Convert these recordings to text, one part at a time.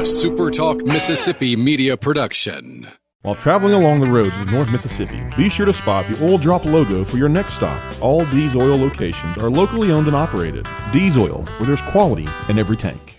Supertalk Mississippi media production. While traveling along the roads of North Mississippi, be sure to spot the Oil Drop logo for your next stop. All D's Oil locations are locally owned and operated. D's Oil, where there's quality in every tank.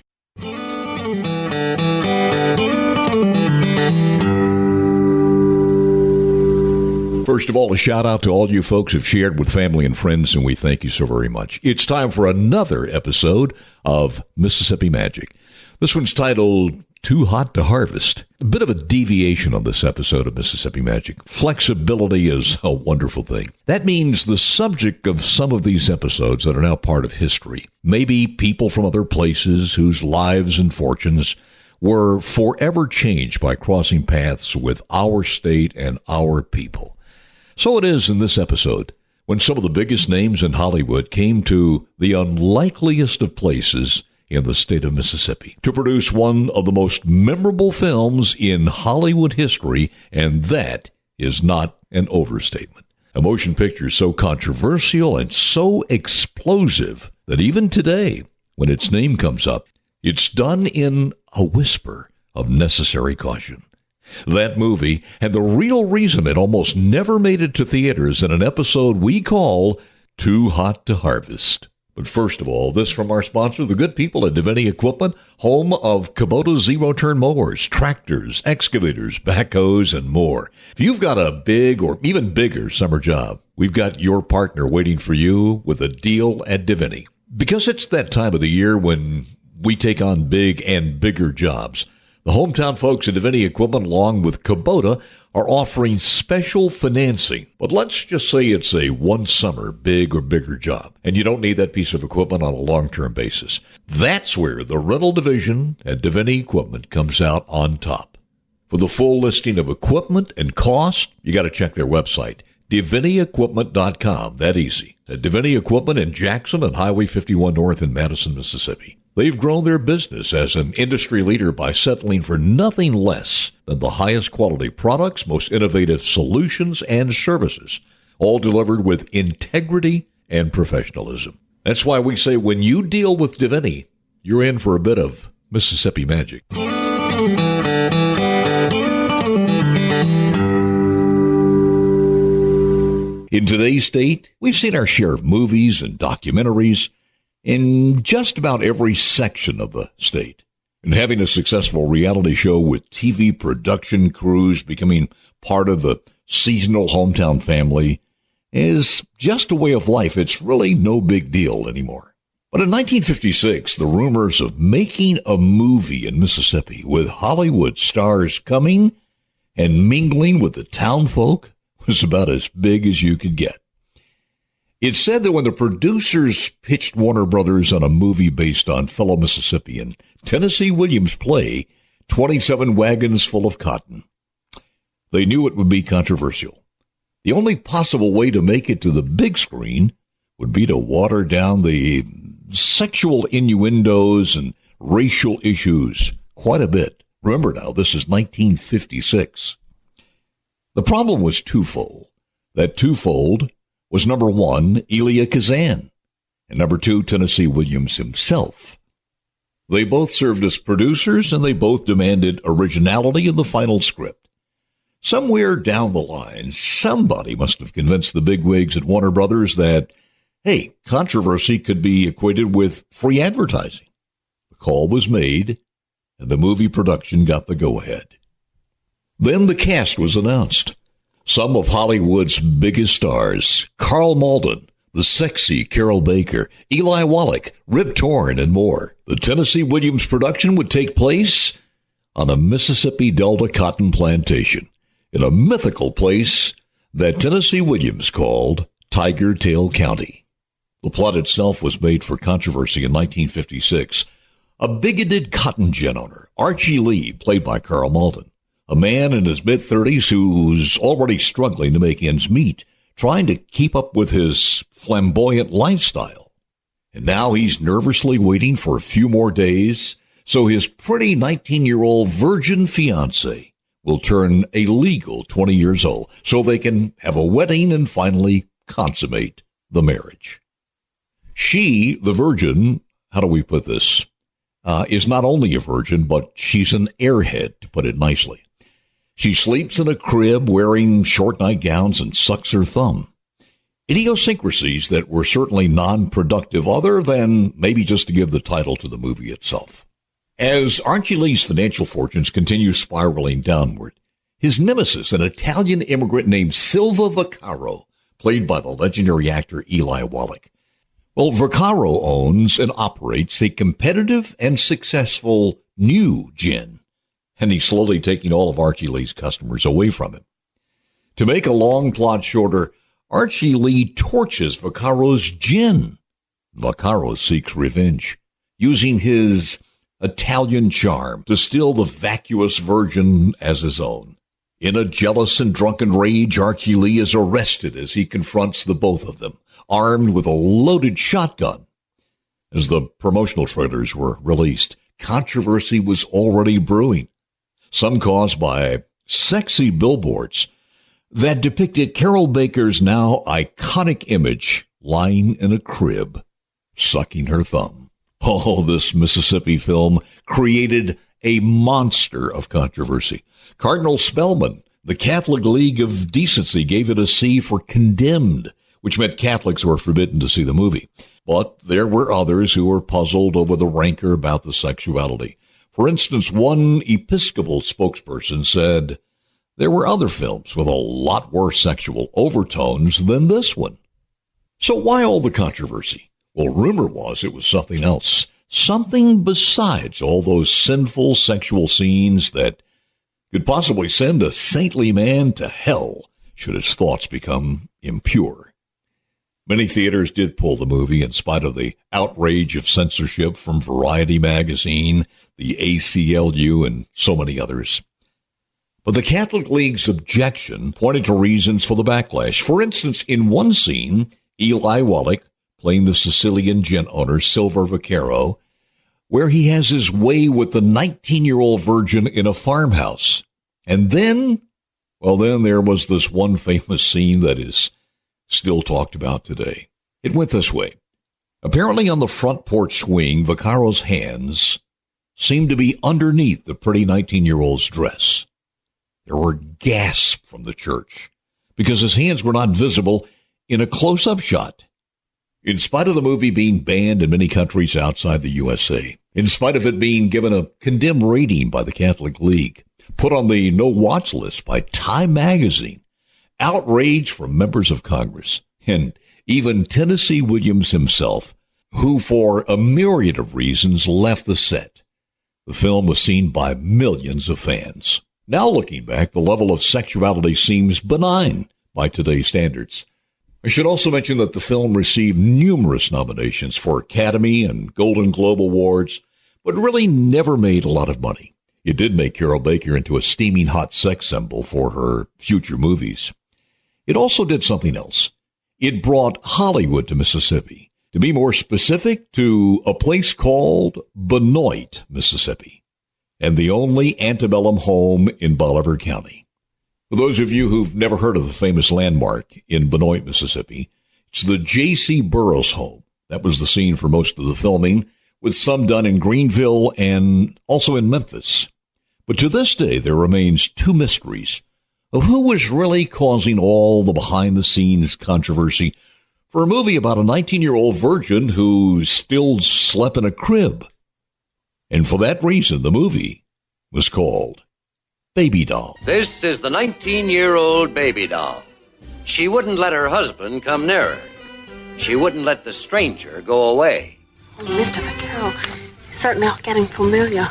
First of all, a shout out to all you folks who've shared with family and friends, and we thank you so very much. It's time for another episode of Mississippi Magic. This one's titled Too Hot to Harvest. A bit of a deviation on this episode of Mississippi Magic. Flexibility is a wonderful thing. That means the subject of some of these episodes that are now part of history, maybe people from other places whose lives and fortunes were forever changed by crossing paths with our state and our people. So it is in this episode when some of the biggest names in Hollywood came to the unlikeliest of places in the state of Mississippi to produce one of the most memorable films in Hollywood history, and that is not an overstatement. A motion picture so controversial and so explosive that even today, when its name comes up, it's done in a whisper of necessary caution. That movie, and the real reason it almost never made it to theaters, in an episode we call Too Hot to Harvest. But first of all, this from our sponsor, the good people at Divinity Equipment, home of Kubota zero-turn mowers, tractors, excavators, backhoes, and more. If you've got a big or even bigger summer job, we've got your partner waiting for you with a deal at Divinity. Because it's that time of the year when we take on big and bigger jobs, the hometown folks at Divinity Equipment, along with Kubota, are offering special financing. But let's just say it's a one summer big or bigger job, and you don't need that piece of equipment on a long-term basis. That's where the rental division at Divinity Equipment comes out on top. For the full listing of equipment and cost, you got to check their website, DivinityEquipment.com. That easy. At Divinity Equipment in Jackson and Highway 51 North in Madison, Mississippi. They've grown their business as an industry leader by settling for nothing less than the highest quality products, most innovative solutions, and services, all delivered with integrity and professionalism. That's why we say when you deal with Divinity, you're in for a bit of Mississippi magic. In today's state, we've seen our share of movies and documentaries in just about every section of the state. And having a successful reality show with TV production crews becoming part of the seasonal hometown family is just a way of life. It's really no big deal anymore. But in 1956, the rumors of making a movie in Mississippi with Hollywood stars coming and mingling with the town folk was about as big as you could get. It's said that when the producers pitched Warner Brothers on a movie based on fellow Mississippian Tennessee Williams' play, 27 Wagons Full of Cotton, they knew it would be controversial. The only possible way to make it to the big screen would be to water down the sexual innuendos and racial issues quite a bit. Remember now, this is 1956. The problem was twofold. That twofold was number one, Elia Kazan, and number two, Tennessee Williams himself. They both served as producers, and they both demanded originality in the final script. Somewhere down the line, somebody must have convinced the bigwigs at Warner Brothers that, hey, controversy could be equated with free advertising. The call was made, and the movie production got the go-ahead. Then the cast was announced. Some of Hollywood's biggest stars, Carl Malden, the sexy Carol Baker, Eli Wallach, Rip Torn, and more. The Tennessee Williams production would take place on a Mississippi Delta cotton plantation in a mythical place that Tennessee Williams called Tiger Tail County. The plot itself was made for controversy in 1956. A bigoted cotton gin owner, Archie Lee, played by Carl Malden, a man in his mid-30s who's already struggling to make ends meet, trying to keep up with his flamboyant lifestyle. And now he's nervously waiting for a few more days so his pretty 19-year-old virgin fiancée will turn a legal 20 years old so they can have a wedding and finally consummate the marriage. She, the virgin, how do we put this? is not only a virgin, but she's an airhead, to put it nicely. She sleeps in a crib wearing short nightgowns and sucks her thumb. Idiosyncrasies that were certainly non-productive, other than maybe just to give the title to the movie itself. As Archie Lee's financial fortunes continue spiraling downward, his nemesis, an Italian immigrant named Silva Vaccaro, played by the legendary actor Eli Wallach. Well, Vaccaro owns and operates a competitive and successful new gin, and he's slowly taking all of Archie Lee's customers away from him. To make a long plot shorter, Archie Lee torches Vaccaro's gin. Vaccaro seeks revenge, using his Italian charm to steal the vacuous virgin as his own. In a jealous and drunken rage, Archie Lee is arrested as he confronts the both of them, armed with a loaded shotgun. As the promotional trailers were released, controversy was already brewing, some caused by sexy billboards that depicted Carol Baker's now iconic image lying in a crib, sucking her thumb. Oh, this Mississippi film created a monster of controversy. Cardinal Spellman, the Catholic League of Decency, gave it a C for condemned, which meant Catholics were forbidden to see the movie. But there were others who were puzzled over the rancor about the sexuality. For instance, one Episcopal spokesperson said there were other films with a lot worse sexual overtones than this one. So why all the controversy? Well, rumor was it was something else, something besides all those sinful sexual scenes that could possibly send a saintly man to hell should his thoughts become impure. Many theaters did pull the movie in spite of the outrage of censorship from Variety magazine, the ACLU, and so many others. But the Catholic League's objection pointed to reasons for the backlash. For instance, in one scene, Eli Wallach, playing the Sicilian gin owner Silva Vaccaro, where he has his way with the 19-year-old virgin in a farmhouse. And then there was this one famous scene that is still talked about today. It went this way. Apparently on the front porch swing, Vaccaro's hands seemed to be underneath the pretty 19-year-old's dress. There were gasps from the church because his hands were not visible in a close-up shot. In spite of the movie being banned in many countries outside the USA, in spite of it being given a condemned rating by the Catholic League, put on the no-watch list by Time magazine, outrage from members of Congress, and even Tennessee Williams himself, who for a myriad of reasons left the set. The film was seen by millions of fans. Now looking back, the level of sexuality seems benign by today's standards. I should also mention that the film received numerous nominations for Academy and Golden Globe Awards, but really never made a lot of money. It did make Carol Baker into a steaming hot sex symbol for her future movies. It also did something else. It brought Hollywood to Mississippi. To be more specific, to a place called Benoit, Mississippi, and the only antebellum home in Bolivar County. For those of you who've never heard of the famous landmark in Benoit, Mississippi, it's the J.C. Burroughs home. That was the scene for most of the filming, with some done in Greenville and also in Memphis. But to this day, there remains two mysteries of who was really causing all the behind-the-scenes controversy for a movie about a 19-year-old virgin who still slept in a crib. And for that reason, the movie was called Baby Doll. This is the 19-year-old baby doll. She wouldn't let her husband come near her. She wouldn't let the stranger go away. Oh, Mr. Vaccaro, you're certainly not getting familiar.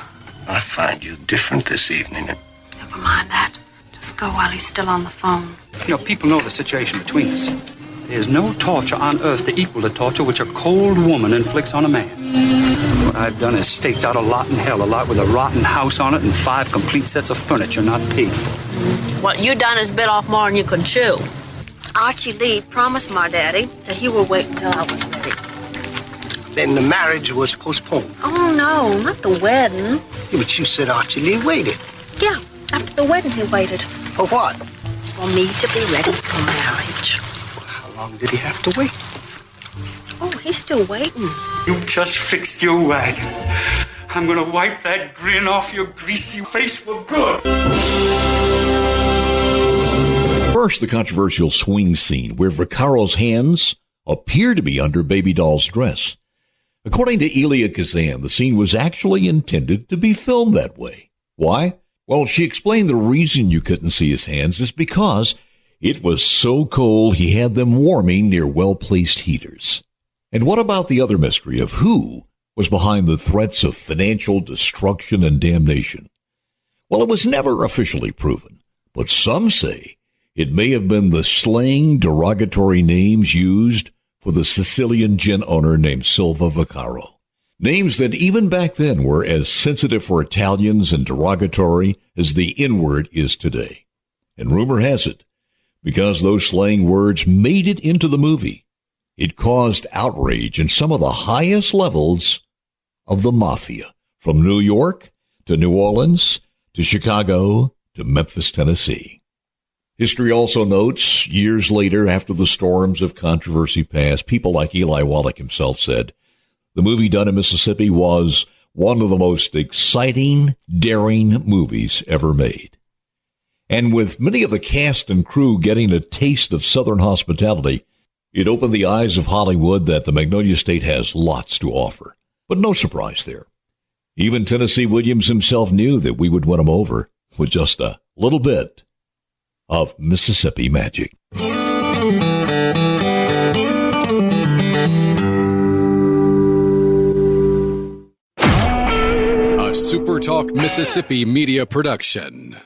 I find you different this evening. Never mind that. Just go while he's still on the phone. You know, people know the situation between us. There's no torture on earth to equal the torture which a cold woman inflicts on a man. What I've done is staked out a lot in hell, a lot with a rotten house on it and 5 complete sets of furniture not paid for. What you done is bit off more than you could chew. Archie Lee promised my daddy that he would wait until I was ready. Then the marriage was postponed. Oh, no, not the wedding. Yeah, but you said Archie Lee waited. Yeah, after the wedding he waited. For what? For me to be ready for marriage. How long did he have to wait? Oh, he's still waiting. You just fixed your wagon. I'm gonna wipe that grin off your greasy face for good. First, the controversial swing scene where Vaccaro's hands appear to be under Baby Doll's dress. According to Elia Kazan, the scene was actually intended to be filmed that way. Why? Well, she explained the reason you couldn't see his hands is because it was so cold he had them warming near well-placed heaters. And what about the other mystery of who was behind the threats of financial destruction and damnation? Well, it was never officially proven, but some say it may have been the slang derogatory names used for the Sicilian gin owner named Silva Vaccaro. Names that even back then were as sensitive for Italians and derogatory as the N-word is today. And rumor has it, because those slang words made it into the movie, it caused outrage in some of the highest levels of the mafia, from New York to New Orleans to Chicago to Memphis, Tennessee. History also notes, years later, after the storms of controversy passed, people like Eli Wallach himself said, the movie done in Mississippi was one of the most exciting, daring movies ever made. And with many of the cast and crew getting a taste of Southern hospitality, it opened the eyes of Hollywood that the Magnolia State has lots to offer. But no surprise there. Even Tennessee Williams himself knew that we would win him over with just a little bit of Mississippi magic. A Supertalk Mississippi media production.